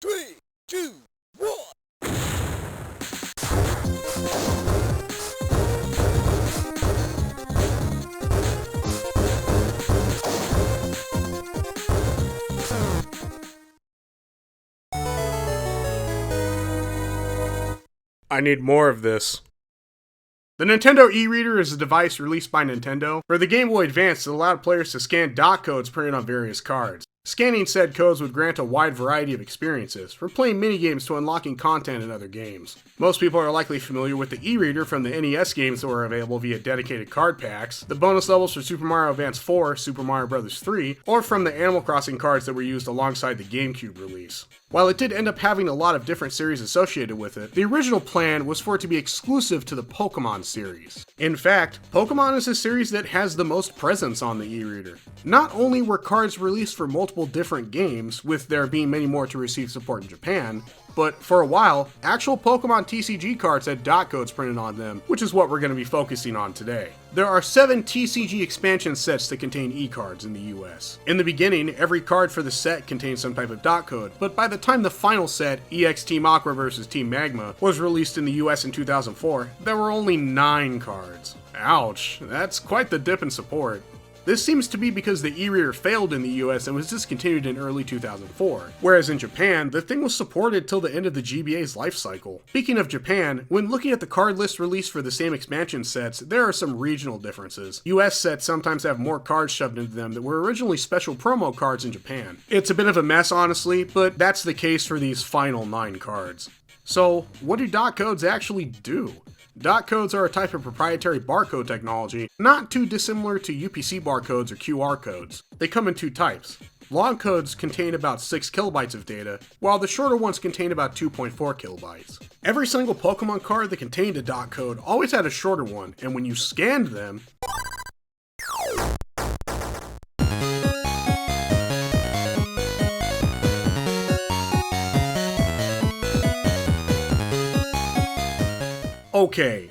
3, 2, 1. I need more of this. The Nintendo e-reader is a device released by Nintendo for the Game Boy Advance that allowed players to scan dot codes printed on various cards. Scanning said codes would grant a wide variety of experiences, from playing minigames to unlocking content in other games. Most people are likely familiar with the e-reader from the NES games that were available via dedicated card packs, the bonus levels for Super Mario Advance 4, Super Mario Bros. 3, or from the Animal Crossing cards that were used alongside the GameCube release. While it did end up having a lot of different series associated with it, the original plan was for it to be exclusive to the Pokémon series. In fact, Pokémon is a series that has the most presence on the e-reader. Not only were cards released for multiple different games, with there being many more to receive support in Japan, but for a while, actual Pokémon TCG cards had dot codes printed on them, which is what we're going to be focusing on today. There are 7 TCG expansion sets that contain e-cards in the US. In the beginning, every card for the set contained some type of dot code, but by the time the final set, EX Team Aqua vs Team Magma, was released in the US in 2004, there were only 9 cards. Ouch, that's quite the dip in support. This seems to be because the e-reader failed in the US and was discontinued in early 2004, whereas in Japan, the thing was supported till the end of the GBA's life cycle. Speaking of Japan, when looking at the card list released for the same expansion sets, there are some regional differences. US sets sometimes have more cards shoved into them that were originally special promo cards in Japan. It's a bit of a mess honestly, but that's the case for these final 9 cards. So, what do dot codes actually do? Dot codes are a type of proprietary barcode technology, not too dissimilar to UPC barcodes or QR codes. They come in 2 types. Long codes contain about 6 kilobytes of data, while the shorter ones contain about 2.4 kilobytes. Every single Pokemon card that contained a dot code always had a shorter one, and when you scanned them, okay,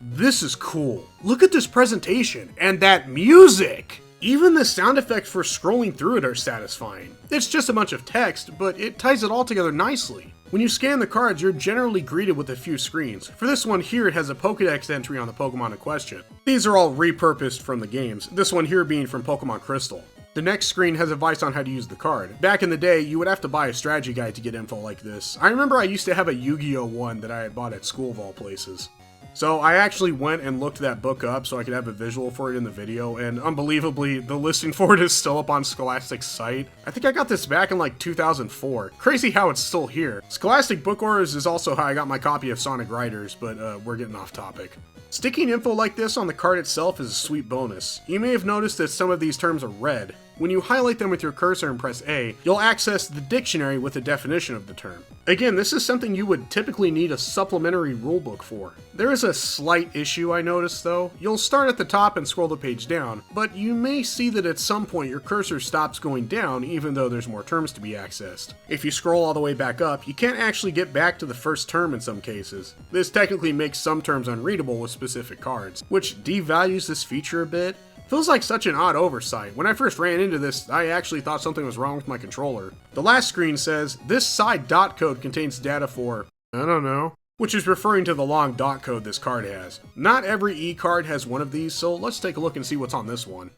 this is cool. Look at this presentation, and that music! Even the sound effects for scrolling through it are satisfying. It's just a bunch of text, but it ties it all together nicely. When you scan the cards, you're generally greeted with a few screens. For this one here, it has a Pokédex entry on the Pokémon in question. These are all repurposed from the games, this one here being from Pokémon Crystal. The next screen has advice on how to use the card. Back in the day, you would have to buy a strategy guide to get info like this. I remember I used to have a Yu-Gi-Oh! One that I had bought at school of all places. So I actually went and looked that book up so I could have a visual for it in the video, and unbelievably, the listing for it is still up on Scholastic's site. I think I got this back in like 2004. Crazy how it's still here. Scholastic Book Orders is also how I got my copy of Sonic Riders, but we're getting off topic. Sticking info like this on the card itself is a sweet bonus. You may have noticed that some of these terms are red. When you highlight them with your cursor and press A, you'll access the dictionary with a definition of the term. Again, this is something you would typically need a supplementary rulebook for. There is a slight issue I noticed though. You'll start at the top and scroll the page down, but you may see that at some point your cursor stops going down even though there's more terms to be accessed. If you scroll all the way back up, you can't actually get back to the first term in some cases. This technically makes some terms unreadable with specific cards, which devalues this feature a bit. Feels like such an odd oversight. When I first ran into this, I actually thought something was wrong with my controller. The last screen says, this side dot code contains data for, I don't know, which is referring to the long dot code this card has. Not every e-card has one of these, so let's take a look and see what's on this one.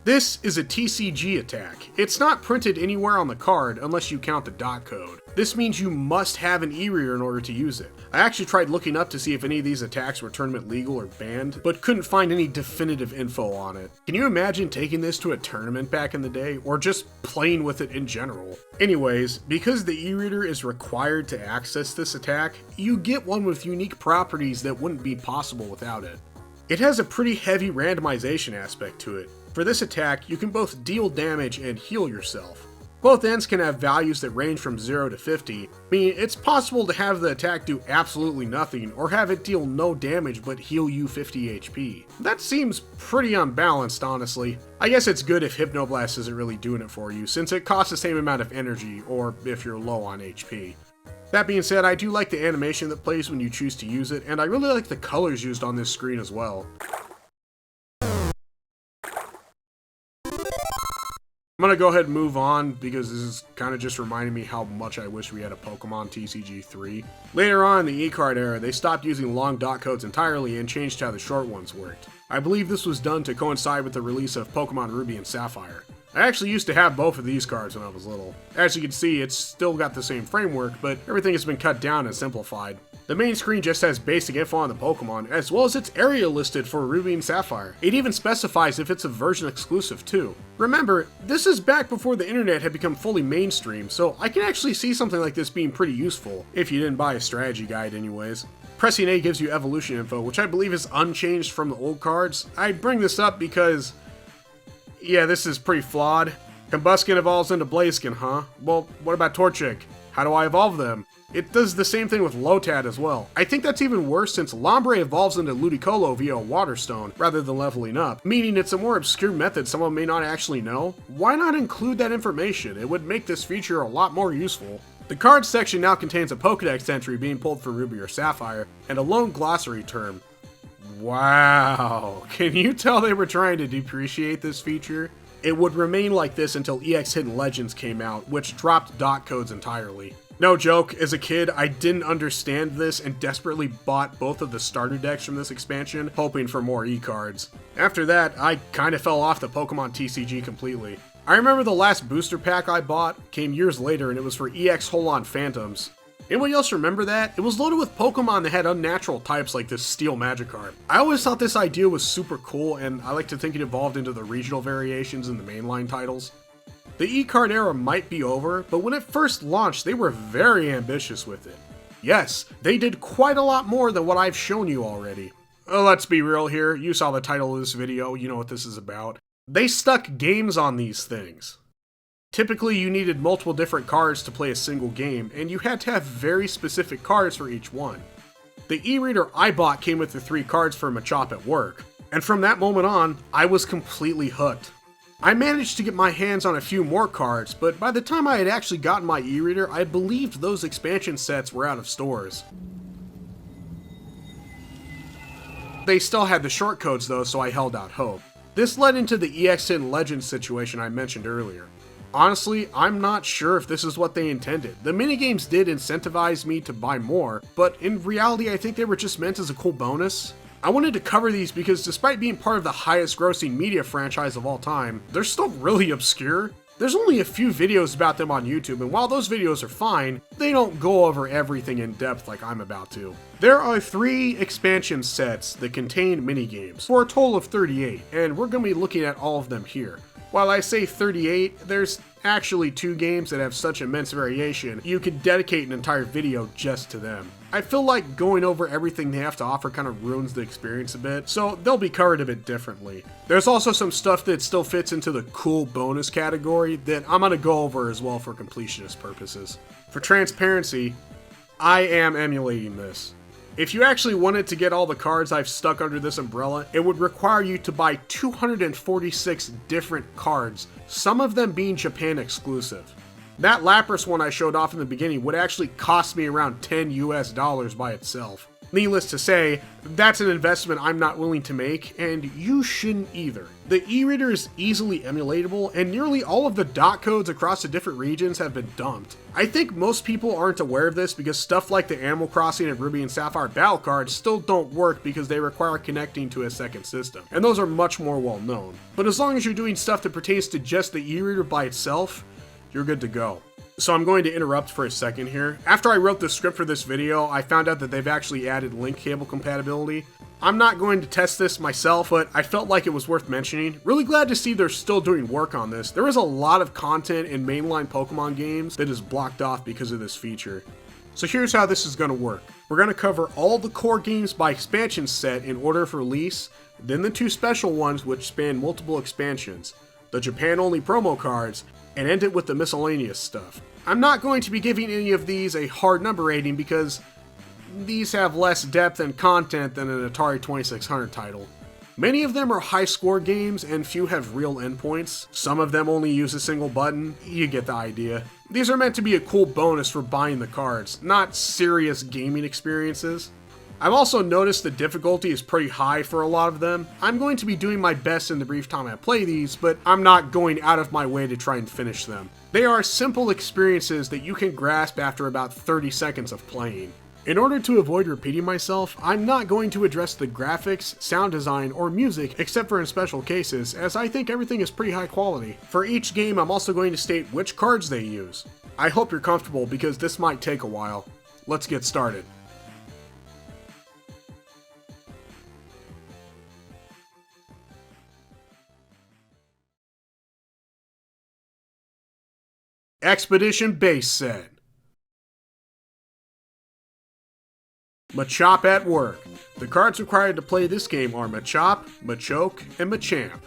This is a TCG attack. It's not printed anywhere on the card unless you count the dot code. This means you must have an e-reader in order to use it. I actually tried looking up to see if any of these attacks were tournament legal or banned, but couldn't find any definitive info on it. Can you imagine taking this to a tournament back in the day, or just playing with it in general? Anyways, because the e-reader is required to access this attack, you get one with unique properties that wouldn't be possible without it. It has a pretty heavy randomization aspect to it. For this attack, you can both deal damage and heal yourself. Both ends can have values that range from 0 to 50, meaning it's possible to have the attack do absolutely nothing, or have it deal no damage but heal you 50 HP. That seems pretty unbalanced, honestly. I guess it's good if Hypnoblast isn't really doing it for you, since it costs the same amount of energy, or if you're low on HP. That being said, I do like the animation that plays when you choose to use it, and I really like the colors used on this screen as well. I'm gonna go ahead and move on because this is kind of just reminding me how much I wish we had a Pokemon TCG3. Later on in the eCard era, they stopped using long dot codes entirely and changed how the short ones worked. I believe this was done to coincide with the release of Pokemon Ruby and Sapphire. I actually used to have both of these cards when I was little. As you can see, it's still got the same framework, but everything has been cut down and simplified. The main screen just has basic info on the Pokemon, as well as its area listed for Ruby and Sapphire. It even specifies if it's a version exclusive too. Remember, this is back before the internet had become fully mainstream, so I can actually see something like this being pretty useful, if you didn't buy a strategy guide anyways. Pressing A gives you evolution info, which I believe is unchanged from the old cards. I bring this up because, yeah, this is pretty flawed. Combuskin evolves into Blaziken, huh? Well, what about Torchic? How do I evolve them? It does the same thing with Lotad as well. I think that's even worse since Lombre evolves into Ludicolo via a Water Stone, rather than leveling up, meaning it's a more obscure method someone may not actually know. Why not include that information? It would make this feature a lot more useful. The cards section now contains a Pokédex entry being pulled for Ruby or Sapphire, and a lone glossary term. Wow, can you tell they were trying to depreciate this feature? It would remain like this until EX Hidden Legends came out, which dropped dot codes entirely. No joke, as a kid, I didn't understand this and desperately bought both of the starter decks from this expansion, hoping for more e-cards. After that, I kinda fell off the Pokemon TCG completely. I remember the last booster pack I bought came years later and it was for EX Holon Phantoms. Anybody else remember that? It was loaded with Pokemon that had unnatural types like this Steel Magikarp. I always thought this idea was super cool, and I like to think it evolved into the regional variations in the mainline titles. The eCard era might be over, but when it first launched, they were very ambitious with it. Yes, they did quite a lot more than what I've shown you already. Let's be real here, you saw the title of this video, you know what this is about. They stuck games on these things. Typically, you needed multiple different cards to play a single game, and you had to have very specific cards for each one. The e-reader I bought came with the 3 cards for Machop at work, and from that moment on, I was completely hooked. I managed to get my hands on a few more cards, but by the time I had actually gotten my e-reader, I believed those expansion sets were out of stores. They still had the short codes though, so I held out hope. This led into the EX Hidden Legends situation I mentioned earlier. Honestly, I'm not sure if this is what they intended. The minigames did incentivize me to buy more, but in reality I think they were just meant as a cool bonus. I wanted to cover these because despite being part of the highest grossing media franchise of all time, they're still really obscure. There's only a few videos about them on YouTube, and while those videos are fine, they don't go over everything in depth like I'm about to. There are 3 expansion sets that contain minigames, for a total of 38, and we're going to be looking at all of them here. While I say 38, there's actually 2 games that have such immense variation, you could dedicate an entire video just to them. I feel like going over everything they have to offer kind of ruins the experience a bit, so they'll be covered a bit differently. There's also some stuff that still fits into the cool bonus category that I'm gonna go over as well for completionist purposes. For transparency, I am emulating this. If you actually wanted to get all the cards I've stuck under this umbrella, it would require you to buy 246 different cards, some of them being Japan exclusive. That Lapras one I showed off in the beginning would actually cost me around $10 US by itself. Needless to say, that's an investment I'm not willing to make, and you shouldn't either. The e-reader is easily emulatable, and nearly all of the dot codes across the different regions have been dumped. I think most people aren't aware of this because stuff like the Animal Crossing and Ruby and Sapphire battle cards still don't work because they require connecting to a second system, and those are much more well known. But as long as you're doing stuff that pertains to just the e-reader by itself, you're good to go. So I'm going to interrupt for a second here. After I wrote the script for this video, I found out that they've actually added link cable compatibility. I'm not going to test this myself, but I felt like it was worth mentioning. Really glad to see they're still doing work on this. There is a lot of content in mainline Pokemon games that is blocked off because of this feature. So here's how this is going to work. We're going to cover all the core games by expansion set in order of release, then the 2 special ones which span multiple expansions. the Japan-only promo cards, and end it with the miscellaneous stuff. I'm not going to be giving any of these a hard number rating because these have less depth and content than an Atari 2600 title. Many of them are high-score games, and few have real endpoints. Some of them only use a single button. You get the idea. These are meant to be a cool bonus for buying the cards, not serious gaming experiences. I've also noticed the difficulty is pretty high for a lot of them. I'm going to be doing my best in the brief time I play these, but I'm not going out of my way to try and finish them. They are simple experiences that you can grasp after about 30 seconds of playing. In order to avoid repeating myself, I'm not going to address the graphics, sound design, or music except for in special cases, as I think everything is pretty high quality. For each game, I'm also going to state which cards they use. I hope you're comfortable because this might take a while. Let's get started. Expedition Base Set. Machop at Work. The cards required to play this game are Machop, Machoke, and Machamp.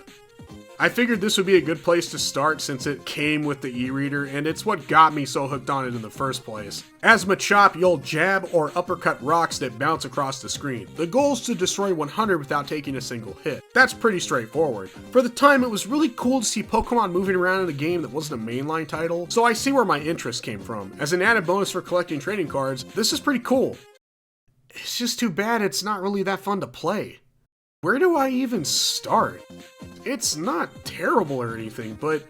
I figured this would be a good place to start since it came with the e-reader and it's what got me so hooked on it in the first place. As Machop, you'll jab or uppercut rocks that bounce across the screen. The goal is to destroy 100 without taking a single hit. That's pretty straightforward. For the time, it was really cool to see Pokemon moving around in a game that wasn't a mainline title, so I see where my interest came from. As an added bonus for collecting trading cards, this is pretty cool. It's just too bad it's not really that fun to play. Where do I even start? It's not terrible or anything, but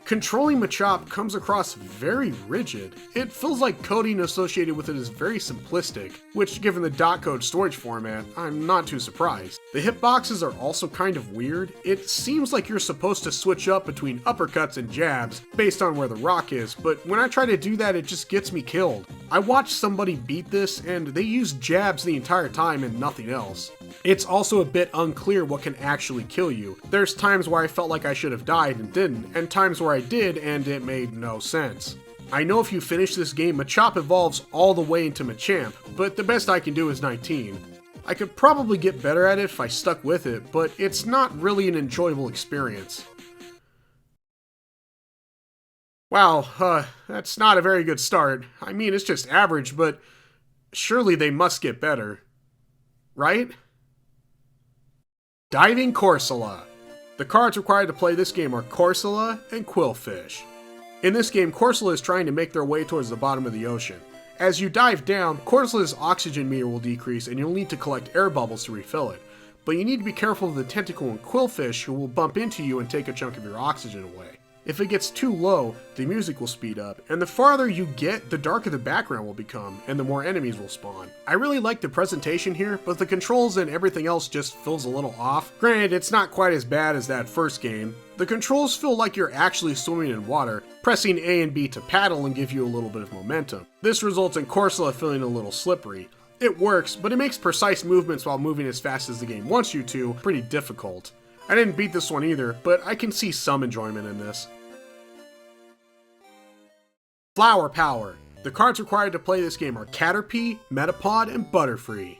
controlling Machop comes across very rigid. It feels like coding associated with it is very simplistic, which given the .code storage format, I'm not too surprised. The hitboxes are also kind of weird. It seems like you're supposed to switch up between uppercuts and jabs based on where the rock is, but when I try to do that, it just gets me killed. I watched somebody beat this and they used jabs the entire time and nothing else. It's also a bit unclear what can actually kill you. There's times where I felt like I should have died and didn't, and times where I did and it made no sense. I know if you finish this game, Machop evolves all the way into Machamp, but the best I can do is 19. I could probably get better at it if I stuck with it, but it's not really an enjoyable experience. Wow, that's not a very good start. I mean, it's just average, but surely they must get better. Right? Diving Corsola. The cards required to play this game are Corsola and Quillfish. In this game, Corsola is trying to make their way towards the bottom of the ocean. As you dive down, Corsola's oxygen meter will decrease and you'll need to collect air bubbles to refill it. But you need to be careful of the tentacle and Quillfish who will bump into you and take a chunk of your oxygen away. If it gets too low, the music will speed up, and the farther you get, the darker the background will become, and the more enemies will spawn. I really like the presentation here, but the controls and everything else just feels a little off. Granted, it's not quite as bad as that first game. The controls feel like you're actually swimming in water, pressing A and B to paddle and give you a little bit of momentum. This results in Corsola feeling a little slippery. It works, but it makes precise movements while moving as fast as the game wants you to pretty difficult. I didn't beat this one either, but I can see some enjoyment in this. Flower Power. The cards required to play this game are Caterpie, Metapod, and Butterfree.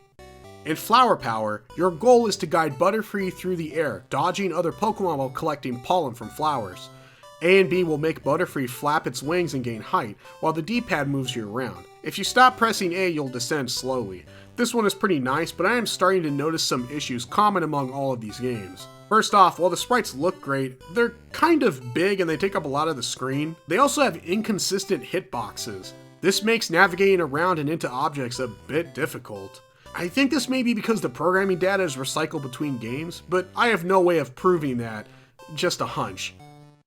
In Flower Power, your goal is to guide Butterfree through the air, dodging other Pokemon while collecting pollen from flowers. A and B will make Butterfree flap its wings and gain height, while the D-pad moves you around. If you stop pressing A, you'll descend slowly. This one is pretty nice, but I am starting to notice some issues common among all of these games. First off, while the sprites look great, they're kind of big and they take up a lot of the screen. They also have inconsistent hitboxes. This makes navigating around and into objects a bit difficult. I think this may be because the programming data is recycled between games, but I have no way of proving that, just a hunch.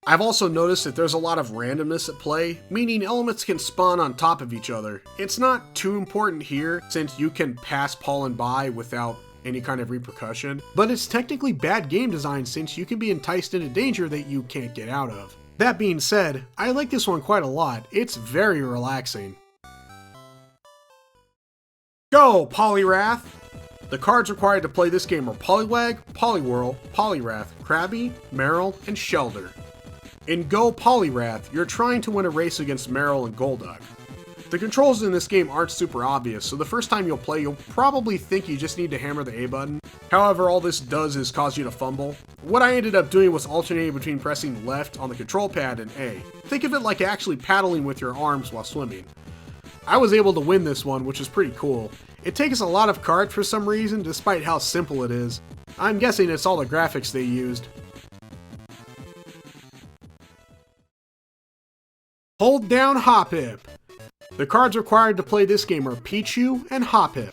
I've also noticed that there's a lot of randomness at play, meaning elements can spawn on top of each other. It's not too important here, since you can pass pollen by without any kind of repercussion, but it's technically bad game design since you can be enticed into danger that you can't get out of. That being said, I like this one quite a lot. It's very relaxing. Go, Poliwrath! The cards required to play this game are Poliwag, Poliwhirl, Poliwrath, Krabby, Marill, and Shelder. In Go Poliwrath, you're trying to win a race against Marill and Golduck. The controls in this game aren't super obvious, so the first time you'll play, you'll probably think you just need to hammer the A button. However, all this does is cause you to fumble. What I ended up doing was alternating between pressing left on the control pad and A. Think of it like actually paddling with your arms while swimming. I was able to win this one, which is pretty cool. It takes a lot of cards for some reason, despite how simple it is. I'm guessing it's all the graphics they used. Hold down Hoppip. The cards required to play this game are Pichu and Hoppip.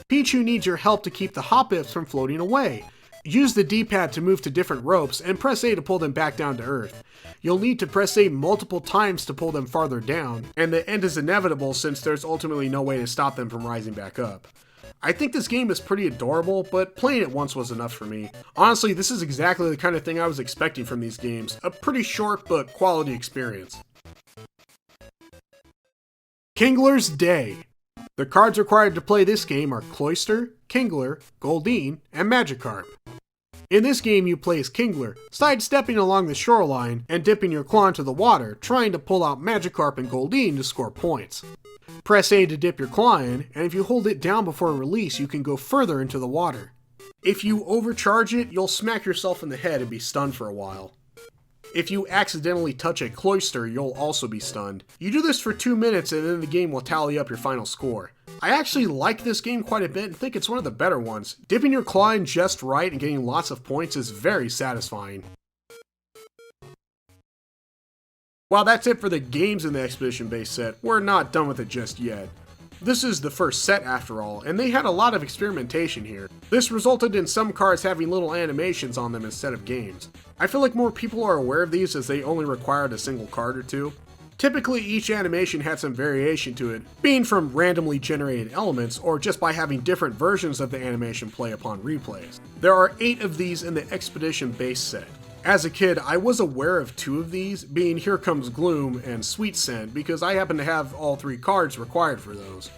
Pichu needs your help to keep the Hoppips from floating away. Use the D-pad to move to different ropes and press A to pull them back down to Earth. You'll need to press A multiple times to pull them farther down, and the end is inevitable since there's ultimately no way to stop them from rising back up. I think this game is pretty adorable, but playing it once was enough for me. Honestly, this is exactly the kind of thing I was expecting from these games, a pretty short but quality experience. Kingler's Day. The cards required to play this game are Cloyster, Kingler, Goldeen, and Magikarp. In this game you play as Kingler, sidestepping along the shoreline and dipping your claw into the water, trying to pull out Magikarp and Goldeen to score points. Press A to dip your claw in, and if you hold it down before release you can go further into the water. If you overcharge it, you'll smack yourself in the head and be stunned for a while. If you accidentally touch a Cloyster, you'll also be stunned. You do this for 2 minutes and then the game will tally up your final score. I actually like this game quite a bit and think it's one of the better ones. Dipping your claw in just right and getting lots of points is very satisfying. While that's it for the games in the Expedition base set, we're not done with it just yet. This is the first set after all, and they had a lot of experimentation here. This resulted in some cards having little animations on them instead of games. I feel like more people are aware of these as they only required a single card or two. Typically each animation had some variation to it, being from randomly generated elements or just by having different versions of the animation play upon replays. There are 8 of these in the Expedition base set. As a kid, I was aware of 2 of these, being Here Comes Gloom and Sweet Scent, because I happen to have all 3 cards required for those.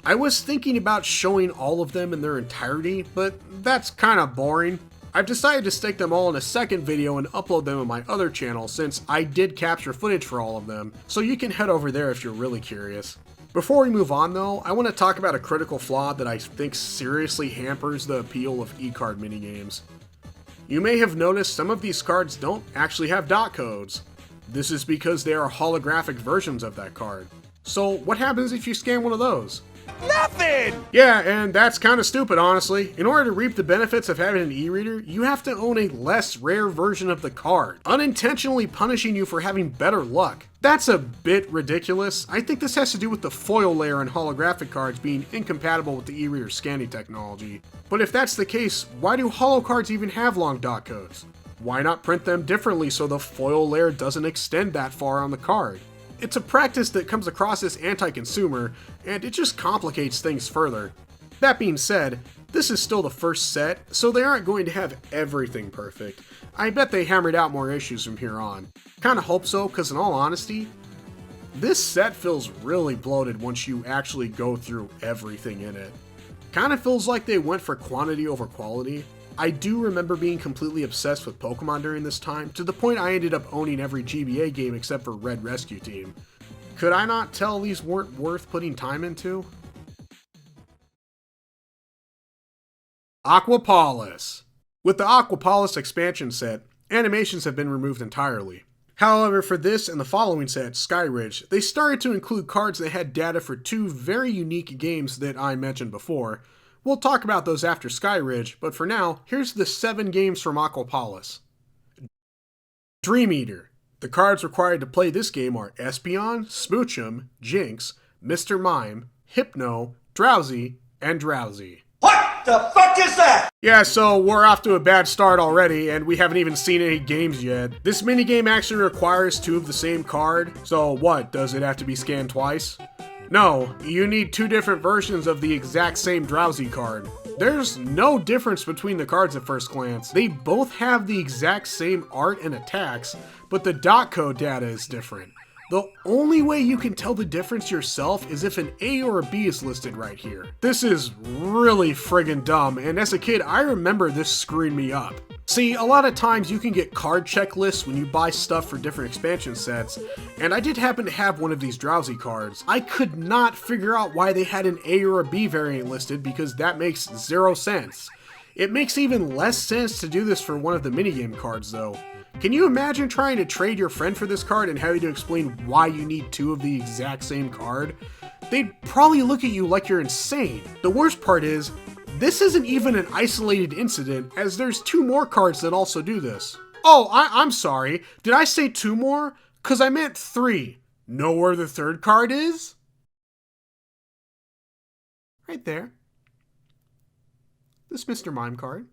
I was thinking about showing all of them in their entirety, but that's kinda boring. I've decided to stick them all in a second video and upload them on my other channel since I did capture footage for all of them, so you can head over there if you're really curious. Before we move on though, I want to talk about a critical flaw that I think seriously hampers the appeal of eCard minigames. You may have noticed some of these cards don't actually have dot codes. This is because they are holographic versions of that card. So what happens if you scan one of those? Nothing! Yeah, and that's kind of stupid, honestly. In order to reap the benefits of having an e-reader, you have to own a less rare version of the card, unintentionally punishing you for having better luck. That's a bit ridiculous. I think this has to do with the foil layer on holographic cards being incompatible with the e-reader scanning technology. But if that's the case, why do holo cards even have long dot codes? Why not print them differently so the foil layer doesn't extend that far on the card? It's a practice that comes across as anti-consumer, and it just complicates things further. That being said, this is still the first set, so they aren't going to have everything perfect. I bet they hammered out more issues from here on. Kinda hope so, cause in all honesty, this set feels really bloated once you actually go through everything in it. Kinda feels like they went for quantity over quality. I do remember being completely obsessed with Pokémon during this time, to the point I ended up owning every GBA game except for Red Rescue Team. Could I not tell these weren't worth putting time into? Aquapolis. With the Aquapolis expansion set, animations have been removed entirely. However, for this and the following set, Skyridge, they started to include cards that had data for 2 very unique games that I mentioned before. We'll talk about those after Skyridge, but for now, here's the 7 games from Aquapolis. Dream Eater. The cards required to play this game are Espeon, Smoochum, Jinx, Mr. Mime, Hypno, Drowsy, and Drowsy. What the fuck is that? Yeah, so we're off to a bad start already, and we haven't even seen any games yet. This minigame actually requires 2 of the same card, so what, does it have to be scanned twice? No, you need 2 different versions of the exact same Drowsy card. There's no difference between the cards at first glance. They both have the exact same art and attacks, but the dot code data is different. The only way you can tell the difference yourself is if an A or a B is listed right here. This is really friggin' dumb, and as a kid, I remember this screwing me up. See, a lot of times you can get card checklists when you buy stuff for different expansion sets, and I did happen to have one of these Drowsy cards. I could not figure out why they had an A or a B variant listed because that makes 0 sense. It makes even less sense to do this for one of the minigame cards though. Can you imagine trying to trade your friend for this card and having to explain why you need 2 of the exact same card? They'd probably look at you like you're insane. The worst part is, this isn't even an isolated incident, as there's 2 more cards that also do this. Oh, I'm sorry. Did I say 2 more? 'Cause I meant 3. Know where the 3rd card is? Right there. This Mr. Mime card.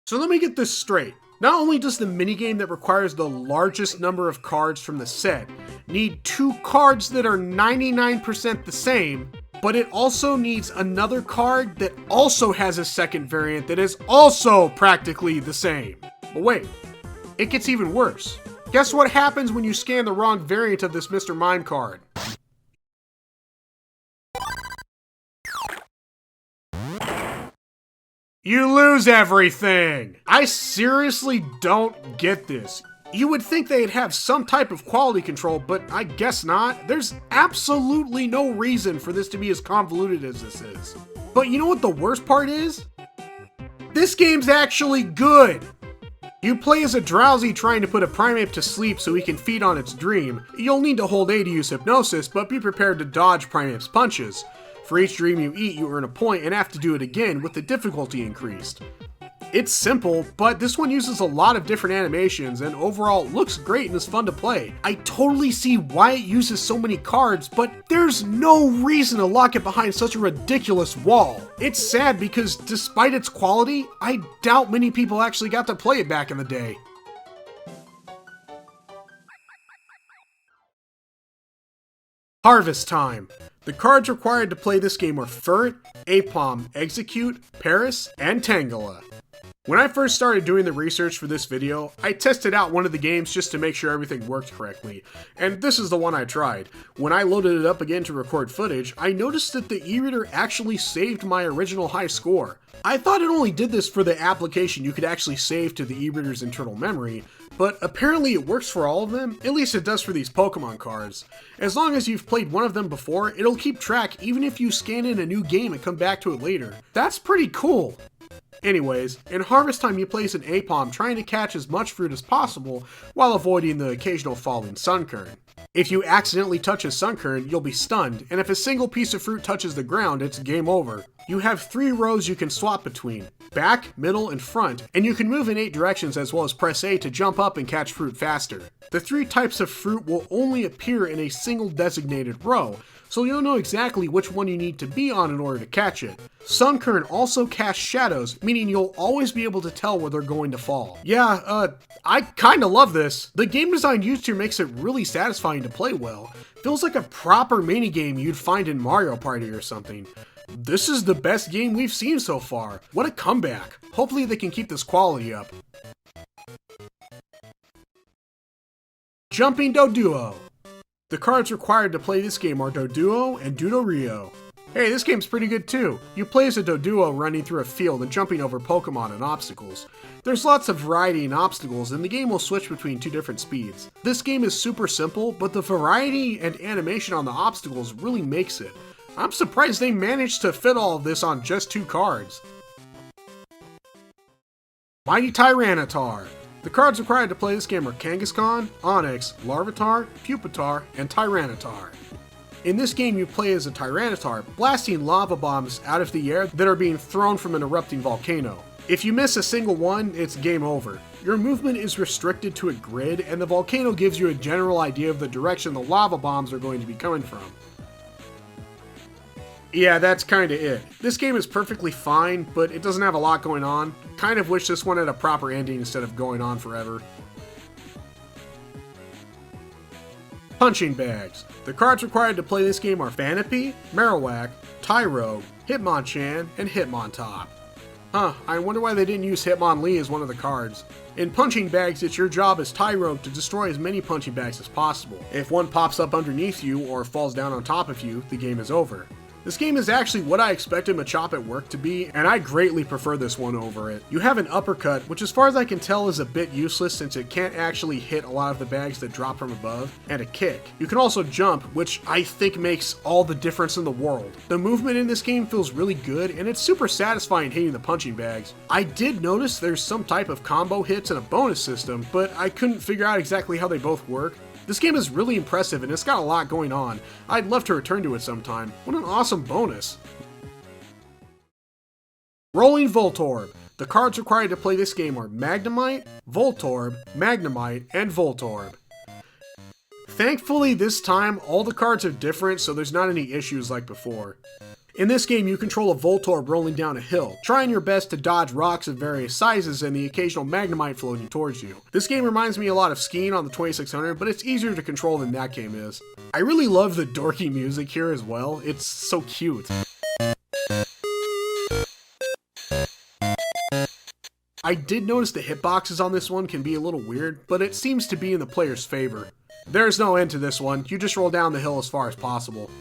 So let me get this straight. Not only does the minigame that requires the largest number of cards from the set need 2 cards that are 99% the same, but it also needs another card that also has a second variant that is also practically the same. But wait, it gets even worse. Guess what happens when you scan the wrong variant of this Mr. Mime card? You lose everything! I seriously don't get this. You would think they'd have some type of quality control, but I guess not. There's absolutely no reason for this to be as convoluted as this is. But you know what the worst part is? This game's actually good! You play as a Drowsy trying to put a primate to sleep so he can feed on its dream. You'll need to hold A to use hypnosis, but be prepared to dodge primate's punches. For each dream you eat, you earn a point and have to do it again with the difficulty increased. It's simple, but this one uses a lot of different animations and overall looks great and is fun to play. I totally see why it uses so many cards, but there's no reason to lock it behind such a ridiculous wall. It's sad because despite its quality, I doubt many people actually got to play it back in the day. Harvest Time. The cards required to play this game are Ferret, Aipom, Execute, Paris, and Tangela. When I first started doing the research for this video, I tested out one of the games just to make sure everything worked correctly, and this is the one I tried. When I loaded it up again to record footage, I noticed that the e-reader actually saved my original high score. I thought it only did this for the application you could actually save to the e-reader's internal memory, but apparently it works for all of them, at least it does for these Pokemon cards. As long as you've played one of them before, it'll keep track even if you scan in a new game and come back to it later. That's pretty cool! Anyways, in Harvest Time you place an Aipom trying to catch as much fruit as possible while avoiding the occasional falling Sunkern. If you accidentally touch a Sunkern, you'll be stunned, and if a single piece of fruit touches the ground, it's game over. You have 3 rows you can swap between, back, middle, and front, and you can move in 8 directions as well as press A to jump up and catch fruit faster. The 3 types of fruit will only appear in a single designated row, so you'll know exactly which one you need to be on in order to catch it. Sunkern also casts shadows, meaning you'll always be able to tell where they're going to fall. Yeah, I kinda love this. The game design used here makes it really satisfying to play well. Feels like a proper minigame you'd find in Mario Party or something. This is the best game we've seen so far. What a comeback. Hopefully they can keep this quality up. Jumping Doduo. The cards required to play this game are Doduo and Dodorio. Hey, this game's pretty good too. You play as a Doduo running through a field and jumping over Pokemon and obstacles. There's lots of variety in obstacles, and the game will switch between 2 different speeds. This game is super simple, but the variety and animation on the obstacles really makes it. I'm surprised they managed to fit all of this on just 2 cards. Mighty Tyranitar. The cards required to play this game are Kangaskhan, Onix, Larvitar, Pupitar, and Tyranitar. In this game you play as a Tyranitar, blasting lava bombs out of the air that are being thrown from an erupting volcano. If you miss a single one, it's game over. Your movement is restricted to a grid, and the volcano gives you a general idea of the direction the lava bombs are going to be coming from. Yeah, that's kinda it. This game is perfectly fine, but it doesn't have a lot going on. Kind of wish this one had a proper ending instead of going on forever. Punching Bags. The cards required to play this game are Fanapy, Marowak, Tyrogue, Hitmonchan, and Hitmontop. I wonder why they didn't use Hitmonlee as one of the cards. In punching bags, it's your job as tie rope to destroy as many punching bags as possible. If one pops up underneath you or falls down on top of you, the game is over. This game is actually what I expected Machop at Work to be, and I greatly prefer this one over it. You have an uppercut, which as far as I can tell is a bit useless since it can't actually hit a lot of the bags that drop from above, and a kick. You can also jump, which I think makes all the difference in the world. The movement in this game feels really good, and it's super satisfying hitting the punching bags. I did notice there's some type of combo hits and a bonus system, but I couldn't figure out exactly how they both work. This game is really impressive and it's got a lot going on. I'd love to return to it sometime. What an awesome bonus. Rolling Voltorb. The cards required to play this game are Magnemite, Voltorb, Magnemite, and Voltorb. Thankfully this time all the cards are different so there's not any issues like before. In this game, you control a Voltorb rolling down a hill, trying your best to dodge rocks of various sizes and the occasional Magnemite floating towards you. This game reminds me a lot of skiing on the 2600, but it's easier to control than that game is. I really love the dorky music here as well, it's so cute. I did notice the hitboxes on this one can be a little weird, but it seems to be in the player's favor. There's no end to this one, you just roll down the hill as far as possible.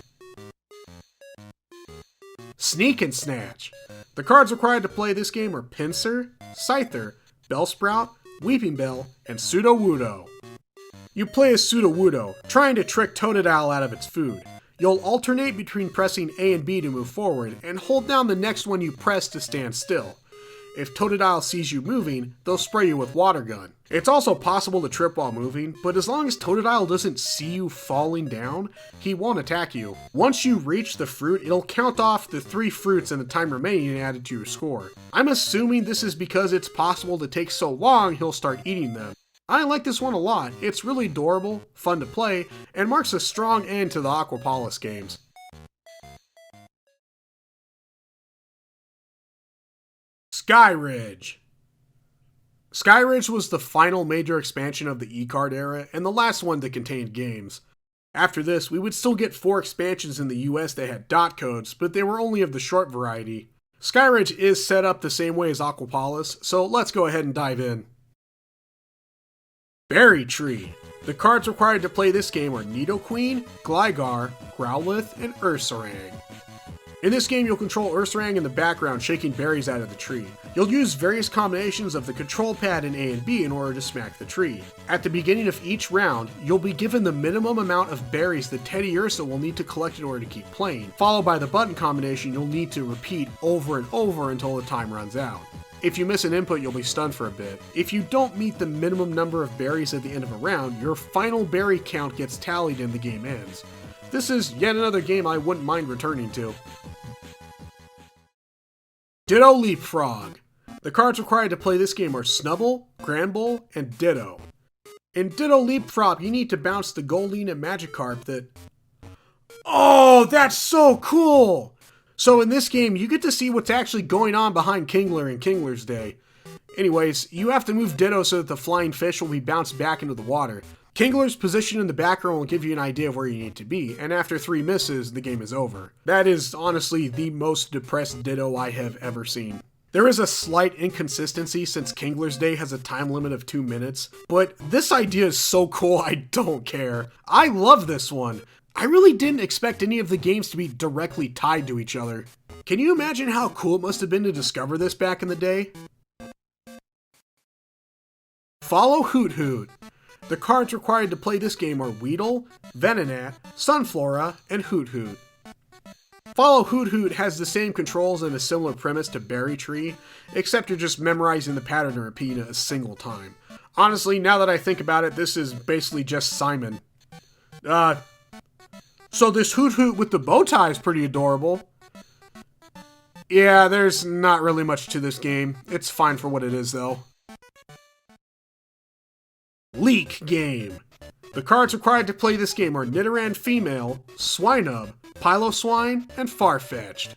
Sneak and Snatch. The cards required to play this game are Pinsir, Scyther, Bellsprout, Weeping Bell, and Sudowoodo. You play as Sudowoodo, trying to trick Totodile out of its food. You'll alternate between pressing A and B to move forward, and hold down the next one you press to stand still. If Totodile sees you moving, they'll spray you with Water Gun. It's also possible to trip while moving, but as long as Totodile doesn't see you falling down, he won't attack you. Once you reach the fruit, it'll count off the 3 fruits and the time remaining and add it to your score. I'm assuming this is because it's possible to take so long he'll start eating them. I like this one a lot, it's really adorable, fun to play, and marks a strong end to the Aquapolis games. Skyridge. Skyridge was the final major expansion of the eCard era, and the last one that contained games. After this, we would still get 4 expansions in the US that had dot codes, but they were only of the short variety. Skyridge is set up the same way as Aquapolis, so let's go ahead and dive in. Berry Tree. The cards required to play this game are Nidoqueen, Gligar, Growlithe, and Ursaring. In this game, you'll control Ursaring in the background shaking berries out of the tree. You'll use various combinations of the control pad in A and B in order to smack the tree. At the beginning of each round, you'll be given the minimum amount of berries that Teddy Ursa will need to collect in order to keep playing, followed by the button combination you'll need to repeat over and over until the time runs out. If you miss an input, you'll be stunned for a bit. If you don't meet the minimum number of berries at the end of a round, your final berry count gets tallied and the game ends. This is yet another game I wouldn't mind returning to. Ditto Leapfrog. The cards required to play this game are Snubbull, Granbull, and Ditto. In Ditto Leapfrog, you need to bounce the Goldeen and Magikarp that... Oh, that's so cool! So in this game, you get to see what's actually going on behind Kingler in Kingler's Day. Anyways, you have to move Ditto so that the flying fish will be bounced back into the water. Kingler's position in the background will give you an idea of where you need to be, and after 3 misses, the game is over. That is honestly the most depressed Ditto I have ever seen. There is a slight inconsistency since Kingler's Day has a time limit of 2 minutes, but this idea is so cool I don't care. I love this one. I really didn't expect any of the games to be directly tied to each other. Can you imagine how cool it must have been to discover this back in the day? Follow Hoot Hoot. The cards required to play this game are Weedle, Venonat, Sunflora, and Hoot Hoot. Follow Hoot Hoot has the same controls and a similar premise to Berry Tree, except you're just memorizing the pattern and repeating it a single time. Honestly, now that I think about it, this is basically just Simon. So this Hoot Hoot with the bow tie is pretty adorable. Yeah, there's not really much to this game. It's fine for what it is, though. Leak Game. The cards required to play this game are Nidoran Female, Swinub, Piloswine, and Farfetch'd.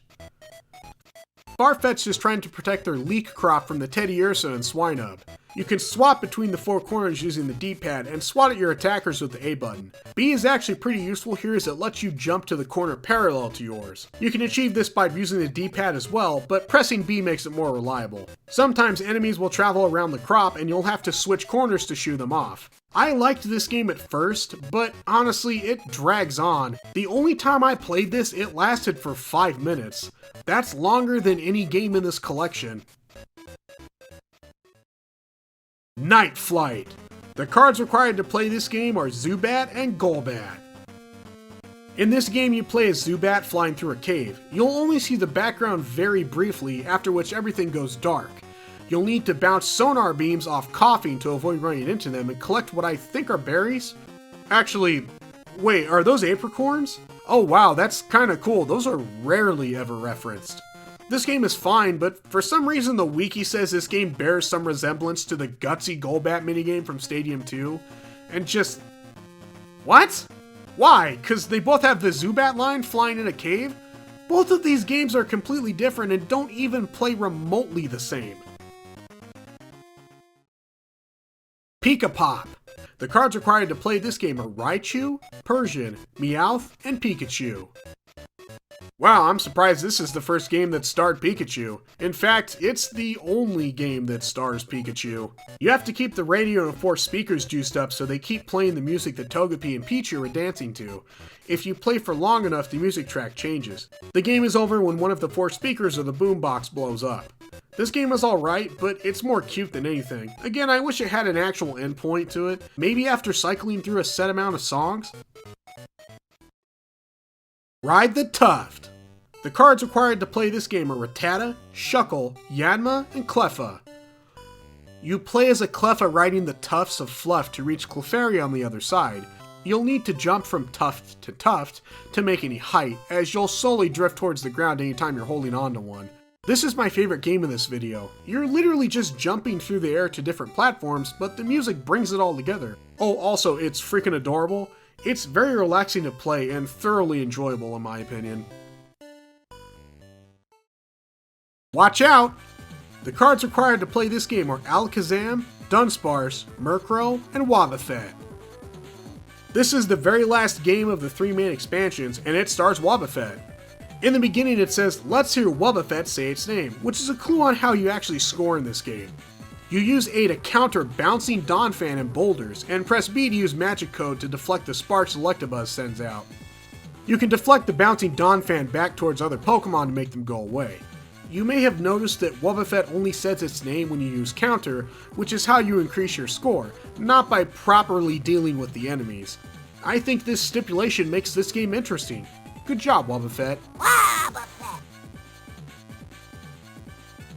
Farfetch'd is trying to protect their leek crop from the Teddy Ursa and Swinub. You can swap between the 4 corners using the D-pad and swat at your attackers with the A button. B is actually pretty useful here as it lets you jump to the corner parallel to yours. You can achieve this by using the D-pad as well, but pressing B makes it more reliable. Sometimes enemies will travel around the crop and you'll have to switch corners to shoo them off. I liked this game at first, but honestly it drags on. The only time I played this, it lasted for 5 minutes. That's longer than any game in this collection. Night Flight. The cards required to play this game are Zubat and Golbat. In this game you play as Zubat flying through a cave. You'll only see the background very briefly, after which everything goes dark. You'll need to bounce sonar beams off coughing to avoid running into them and collect what I think are berries? Actually, wait, are those apricorns? Oh wow, that's kinda cool. Those are rarely ever referenced. This game is fine, but for some reason the wiki says this game bears some resemblance to the gutsy Golbat minigame from Stadium 2, and just... What? Why? Cause they both have the Zubat line flying in a cave? Both of these games are completely different and don't even play remotely the same. Pika-Pop. The cards required to play this game are Raichu, Persian, Meowth, and Pikachu. Wow, I'm surprised this is the first game that starred Pikachu. In fact, it's the only game that stars Pikachu. You have to keep the radio and 4 speakers juiced up so they keep playing the music that Togepi and Pichu are dancing to. If you play for long enough, the music track changes. The game is over when one of the 4 speakers of the boombox blows up. This game is alright, but it's more cute than anything. Again, I wish it had an actual endpoint to it. Maybe after cycling through a set amount of songs? Ride the Tuft. The cards required to play this game are Rattata, Shuckle, Yanma, and Cleffa. You play as a Cleffa riding the tufts of fluff to reach Clefairy on the other side. You'll need to jump from tuft to make any height, as you'll slowly drift towards the ground anytime you're holding on to one. This is my favorite game in this video. You're literally just jumping through the air to different platforms, but the music brings it all together. Oh, also, it's freaking adorable. It's very relaxing to play and thoroughly enjoyable in my opinion. Watch out! The cards required to play this game are Alakazam, Dunsparce, Murkrow, and Wobbuffet. This is the very last game of the 3 main expansions, and it stars Wobbuffet. In the beginning it says, "Let's hear Wobbuffet say its name," which is a clue on how you actually score in this game. You use A to counter bouncing Donphan and boulders, and press B to use Magic Code to deflect the sparks Electabuzz sends out. You can deflect the bouncing Donphan back towards other Pokemon to make them go away. You may have noticed that Wobbuffet only says its name when you use counter, which is how you increase your score, not by properly dealing with the enemies. I think this stipulation makes this game interesting. Good job, Wobbuffet.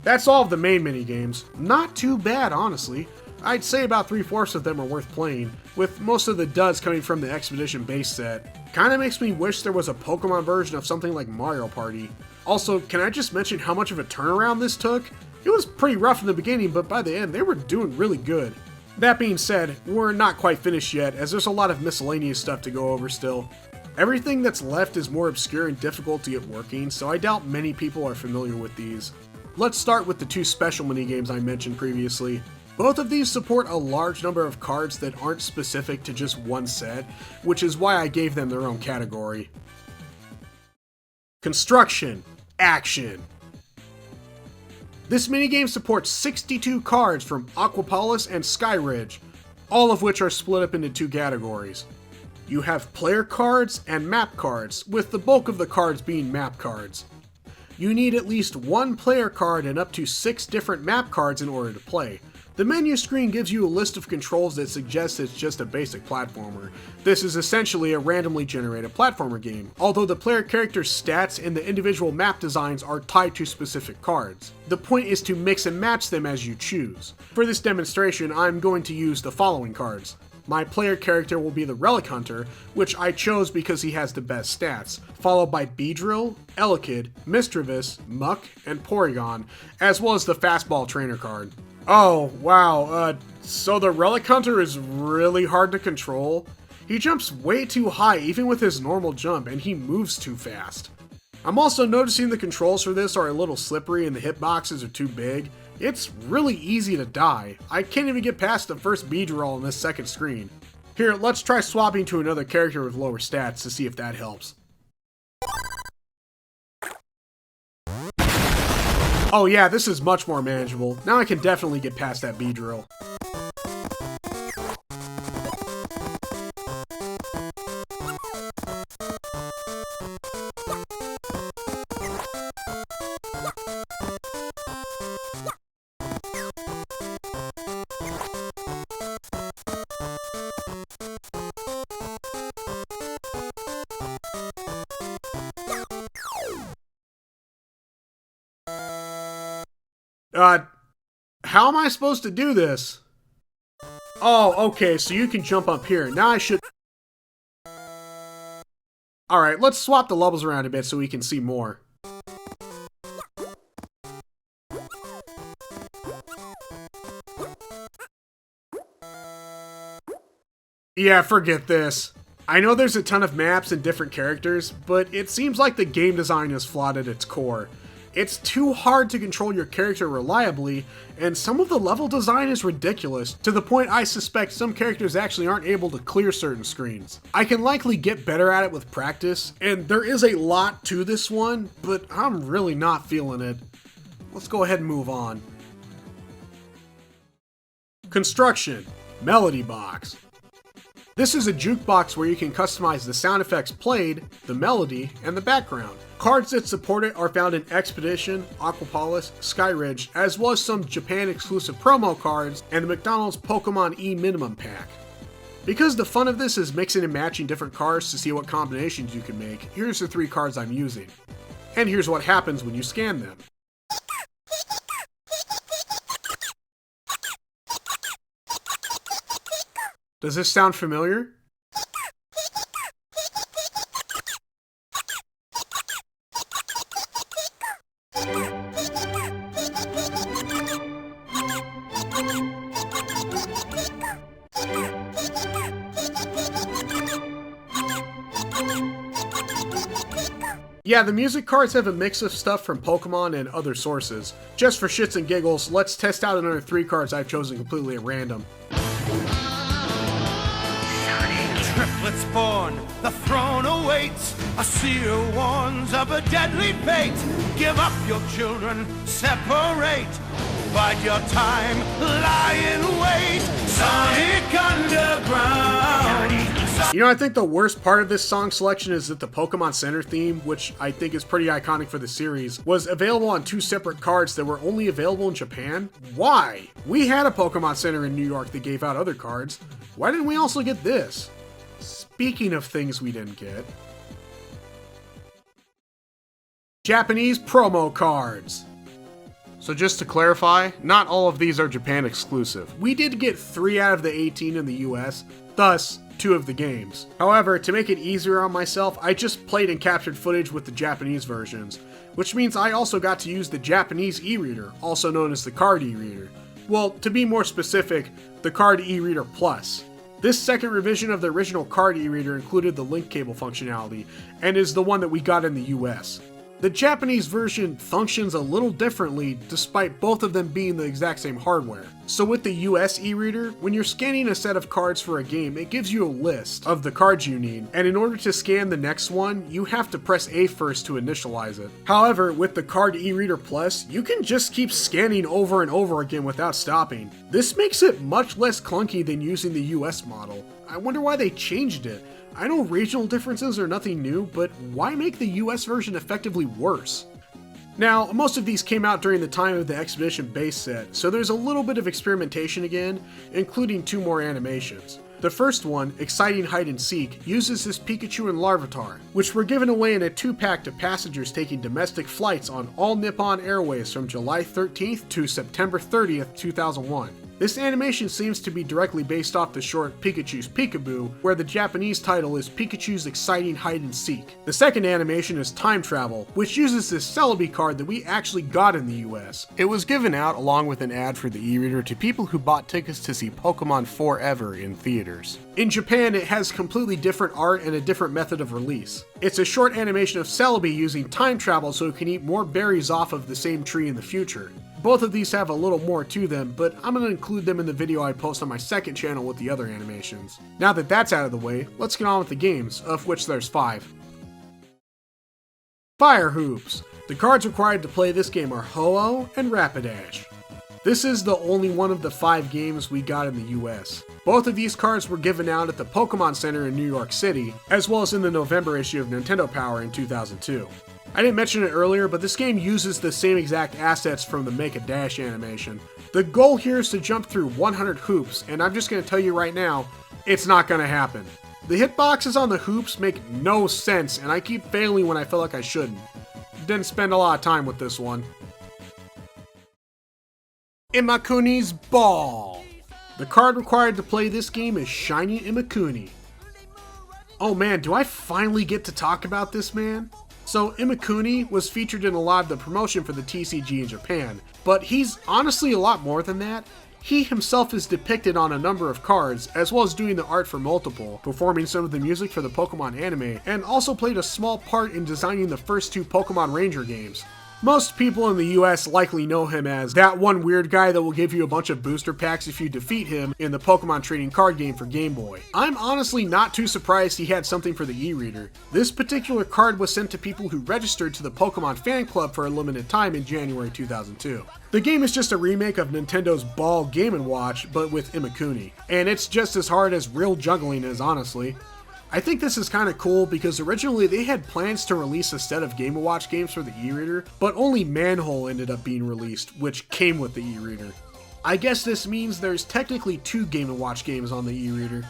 That's all of the main minigames. Not too bad, honestly. I'd say about 3/4 of them are worth playing, with most of the duds coming from the Expedition base set. Kinda makes me wish there was a Pokemon version of something like Mario Party. Also, can I just mention how much of a turnaround this took? It was pretty rough in the beginning, but by the end, they were doing really good. That being said, we're not quite finished yet, as there's a lot of miscellaneous stuff to go over still. Everything that's left is more obscure and difficult to get working, so I doubt many people are familiar with these. Let's start with the 2 special minigames I mentioned previously. Both of these support a large number of cards that aren't specific to just one set, which is why I gave them their own category. Construction. Action. This minigame supports 62 cards from Aquapolis and Skyridge, all of which are split up into 2 categories. You have player cards and map cards, with the bulk of the cards being map cards. You need at least 1 player card and up to 6 different map cards in order to play. The menu screen gives you a list of controls that suggests it's just a basic platformer. This is essentially a randomly generated platformer game, although the player character's stats and the individual map designs are tied to specific cards. The point is to mix and match them as you choose. For this demonstration, I'm going to use the following cards. My player character will be the Relic Hunter, which I chose because he has the best stats, followed by Beedrill, Elekid, Misdreavus, Muck, and Porygon, as well as the Fastball Trainer card. Oh, wow, so the Relic Hunter is really hard to control? He jumps way too high even with his normal jump, and he moves too fast. I'm also noticing the controls for this are a little slippery and the hitboxes are too big. It's really easy to die. I can't even get past the first bead roll on this second screen. Here, let's try swapping to another character with lower stats to see if that helps. Oh yeah, this is much more manageable. Now I can definitely get past that bead drill. How am I supposed to do this? Oh, okay, so you can jump up here. Now I should... Alright, let's swap the levels around a bit so we can see more. Yeah, forget this. I know there's a ton of maps and different characters, but it seems like the game design is flawed at its core. It's too hard to control your character reliably, and some of the level design is ridiculous, to the point I suspect some characters actually aren't able to clear certain screens. I can likely get better at it with practice, and there is a lot to this one, but I'm really not feeling it. Let's go ahead and move on. Construction. Melody Box. This is a jukebox where you can customize the sound effects played, the melody, and the background. Cards that support it are found in Expedition, Aquapolis, Skyridge, as well as some Japan-exclusive promo cards and the McDonald's Pokémon E Minimum Pack. Because the fun of this is mixing and matching different cards to see what combinations you can make, here's the 3 cards I'm using. And here's what happens when you scan them. Does this sound familiar? Yeah, the music cards have a mix of stuff from Pokemon and other sources. Just for shits and giggles, let's test out another 3 cards I've chosen completely at random. Triplets born, the throne awaits. A seer warns of a deadly fate. Give up your children, separate. Bide your time, lie in wait. Sonic Underground. You know, I think the worst part of this song selection is that the Pokemon Center theme, which I think is pretty iconic for the series, was available on 2 separate cards that were only available in Japan. Why? We had a Pokemon Center in New York that gave out other cards. Why didn't we also get this? Speaking of things we didn't get, Japanese promo cards. So just to clarify, not all of these are Japan exclusive. We did get 3 out of the 18 in the US, thus 2 of the games. However, to make it easier on myself, I just played and captured footage with the Japanese versions, which means I also got to use the Japanese e-reader, also known as the card e-reader. Well, to be more specific, the card e-reader plus. This second revision of the original card e-reader included the link cable functionality, and is the one that we got in the US. The Japanese version functions a little differently, despite both of them being the exact same hardware. So with the US e-reader, when you're scanning a set of cards for a game, it gives you a list of the cards you need, and in order to scan the next one, you have to press A first to initialize it. However, with the card e-reader plus, you can just keep scanning over and over again without stopping. This makes it much less clunky than using the US model. I wonder why they changed it. I know regional differences are nothing new, but why make the US version effectively worse? Now, most of these came out during the time of the Expedition base set, so there's a little bit of experimentation again, including 2 more animations. The first one, Exciting Hide and Seek, uses this Pikachu and Larvitar, which were given away in a 2-pack to passengers taking domestic flights on all Nippon Airways from July 13th to September 30th, 2001. This animation seems to be directly based off the short Pikachu's Peekaboo, where the Japanese title is Pikachu's Exciting Hide and Seek. The second animation is Time Travel, which uses this Celebi card that we actually got in the US. It was given out along with an ad for the e-reader to people who bought tickets to see Pokemon Forever in theaters. In Japan, it has completely different art and a different method of release. It's a short animation of Celebi using time travel so it can eat more berries off of the same tree in the future. Both of these have a little more to them, but I'm going to include them in the video I post on my second channel with the other animations. Now that that's out of the way, let's get on with the games, of which there's 5. Fire Hoops. The cards required to play this game are Ho-Oh and Rapidash. This is the only one of the 5 games we got in the US. Both of these cards were given out at the Pokémon Center in New York City, as well as in the November issue of Nintendo Power in 2002. I didn't mention it earlier, but this game uses the same exact assets from the Make a Dash animation. The goal here is to jump through 100 hoops, and I'm just going to tell you right now, it's not going to happen. The hitboxes on the hoops make no sense, and I keep failing when I feel like I shouldn't. Didn't spend a lot of time with this one. Imakuni's Ball. The card required to play this game is Shiny Imakuni. Oh man, do I finally get to talk about this man? So Imakuni was featured in a lot of the promotion for the TCG in Japan, but he's honestly a lot more than that. He himself is depicted on a number of cards, as well as doing the art for multiple, performing some of the music for the Pokemon anime, and also played a small part in designing the first 2 Pokemon Ranger games. Most people in the US likely know him as that one weird guy that will give you a bunch of booster packs if you defeat him in the Pokemon trading card game for Game Boy. I'm honestly not too surprised he had something for the e-reader. This particular card was sent to people who registered to the Pokemon fan club for a limited time in January 2002. The game is just a remake of Nintendo's Ball Game & Watch, but with Imakuni. And it's just as hard as real juggling is, honestly. I think this is kind of cool because originally they had plans to release a set of Game & Watch games for the e-reader, but only Manhole ended up being released, which came with the e-reader. I guess this means there's technically 2 Game & Watch games on the e-reader.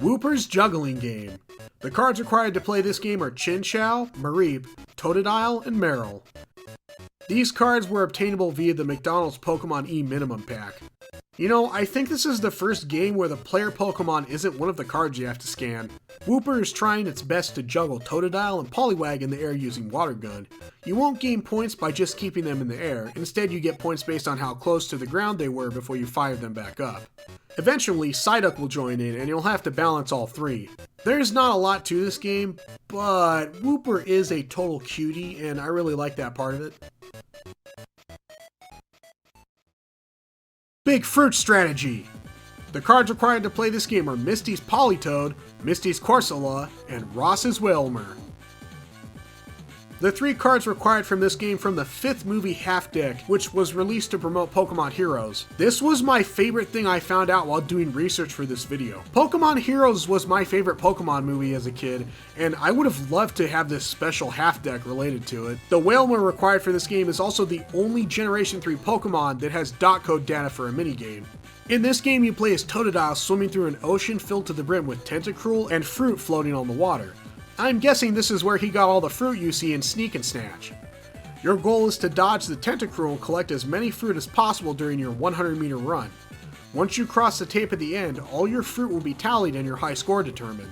Wooper's Juggling Game. The cards required to play this game are Chinchou, Mareep, Totodile, and Marill. These cards were obtainable via the McDonald's Pokemon E Minimum Pack. You know, I think this is the first game where the player Pokemon isn't one of the cards you have to scan. Wooper is trying its best to juggle Totodile and Poliwag in the air using Water Gun. You won't gain points by just keeping them in the air, instead you get points based on how close to the ground they were before you fire them back up. Eventually, Psyduck will join in and you'll have to balance all 3. There's not a lot to this game, but Wooper is a total cutie and I really like that part of it. Big Fruit Strategy. The cards required to play this game are Misty's Politoed, Misty's Corsola, and Ross's Wailmer. The 3 cards required from this game from the 5th movie Half Deck, which was released to promote Pokemon Heroes. This was my favorite thing I found out while doing research for this video. Pokemon Heroes was my favorite Pokemon movie as a kid, and I would have loved to have this special Half Deck related to it. The Wailmer required for this game is also the only Generation 3 Pokemon that has dot code data for a minigame. In this game, you play as Totodile swimming through an ocean filled to the brim with Tentacruel and fruit floating on the water. I'm guessing this is where he got all the fruit you see in Sneak and Snatch. Your goal is to dodge the Tentacruel and collect as many fruit as possible during your 100-meter run. Once you cross the tape at the end, all your fruit will be tallied and your high score determined.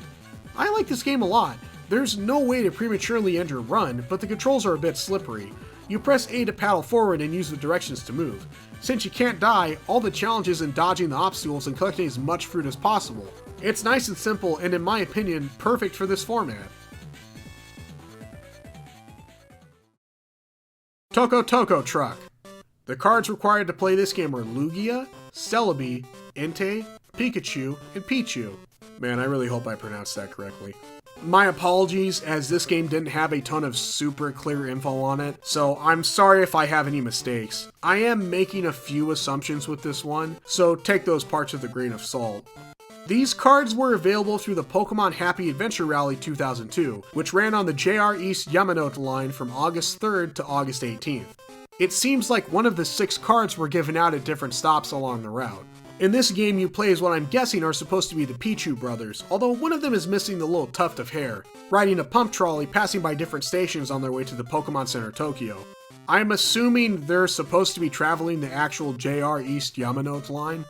I like this game a lot. There's no way to prematurely end your run, but the controls are a bit slippery. You press A to paddle forward and use the directions to move. Since you can't die, all the challenge is in dodging the obstacles and collecting as much fruit as possible. It's nice and simple, and in my opinion, perfect for this format. Toko Toko Truck. The cards required to play this game are Lugia, Celebi, Entei, Pikachu, and Pichu. Man, I really hope I pronounced that correctly. My apologies, as this game didn't have a ton of super clear info on it, so I'm sorry if I have any mistakes. I am making a few assumptions with this one, so take those parts with a grain of salt. These cards were available through the Pokemon Happy Adventure Rally 2002, which ran on the JR East Yamanote line from August 3rd to August 18th. It seems like one of the 6 cards were given out at different stops along the route. In this game, you play as what I'm guessing are supposed to be the Pichu brothers, although one of them is missing the little tuft of hair, riding a pump trolley passing by different stations on their way to the Pokemon Center Tokyo. I'm assuming they're supposed to be traveling the actual JR East Yamanote line.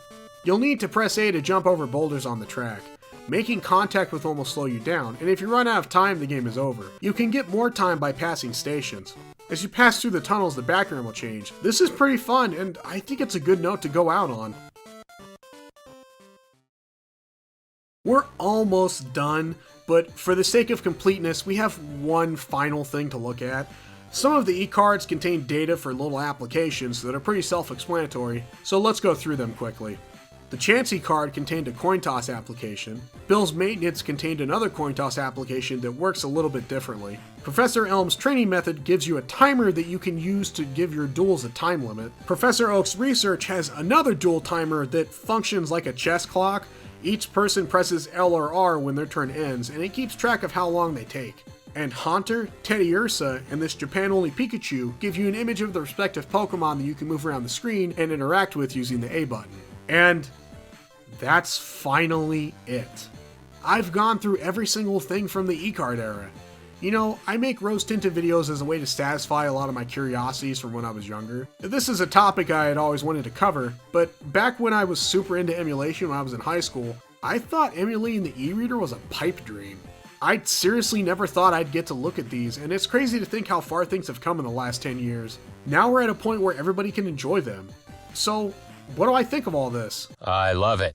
You'll need to press A to jump over boulders on the track. Making contact with them will slow you down, and if you run out of time, the game is over. You can get more time by passing stations. As you pass through the tunnels, the background will change. This is pretty fun, and I think it's a good note to go out on. We're almost done, but for the sake of completeness, we have one final thing to look at. Some of the eCards contain data for little applications that are pretty self-explanatory, so let's go through them quickly. The Chansey card contained a coin toss application. Bill's Maintenance contained another coin toss application that works a little bit differently. Professor Elm's training method gives you a timer that you can use to give your duels a time limit. Professor Oak's research has another duel timer that functions like a chess clock. Each person presses L or R when their turn ends, and it keeps track of how long they take. And Haunter, Teddiursa, and this Japan-only Pikachu give you an image of the respective Pokemon that you can move around the screen and interact with using the A button. And that's finally it. I've gone through every single thing from the eCard era. You know, I make Rose-Tinted videos as a way to satisfy a lot of my curiosities from when I was younger. This is a topic I had always wanted to cover, but back when I was super into emulation when I was in high school, I thought emulating the e-reader was a pipe dream. I seriously never thought I'd get to look at these, and it's crazy to think how far things have come in the last 10 years. Now we're at a point where everybody can enjoy them. So, what do I think of all this? I love it.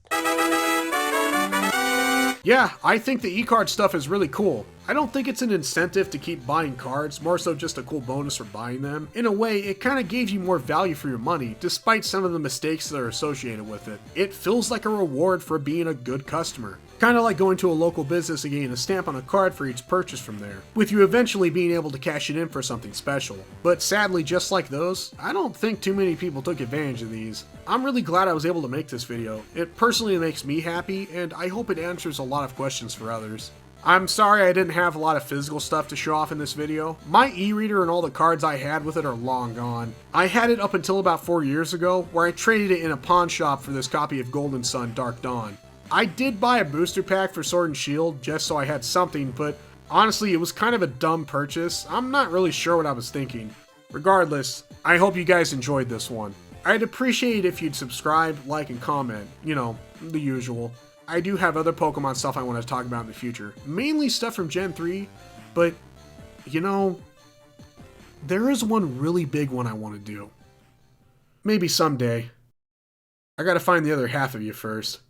Yeah, I think the eCard stuff is really cool. I don't think it's an incentive to keep buying cards, more so just a cool bonus for buying them. In a way, it kind of gave you more value for your money, despite some of the mistakes that are associated with it. It feels like a reward for being a good customer. Kind of like going to a local business and getting a stamp on a card for each purchase from there, with you eventually being able to cash it in for something special. But sadly, just like those, I don't think too many people took advantage of these. I'm really glad I was able to make this video. It personally makes me happy, and I hope it answers a lot of questions for others. I'm sorry I didn't have a lot of physical stuff to show off in this video. My e-reader and all the cards I had with it are long gone. I had it up until about 4 years ago, where I traded it in a pawn shop for this copy of Golden Sun Dark Dawn. I did buy a booster pack for Sword and Shield just so I had something, but honestly it was kind of a dumb purchase. I'm not really sure what I was thinking. Regardless, I hope you guys enjoyed this one. I'd appreciate it if you'd subscribe, like, and comment. You know, the usual. I do have other Pokemon stuff I want to talk about in the future. Mainly stuff from Gen 3, but, you know, there is one really big one I want to do. Maybe someday. I gotta find the other half of you first.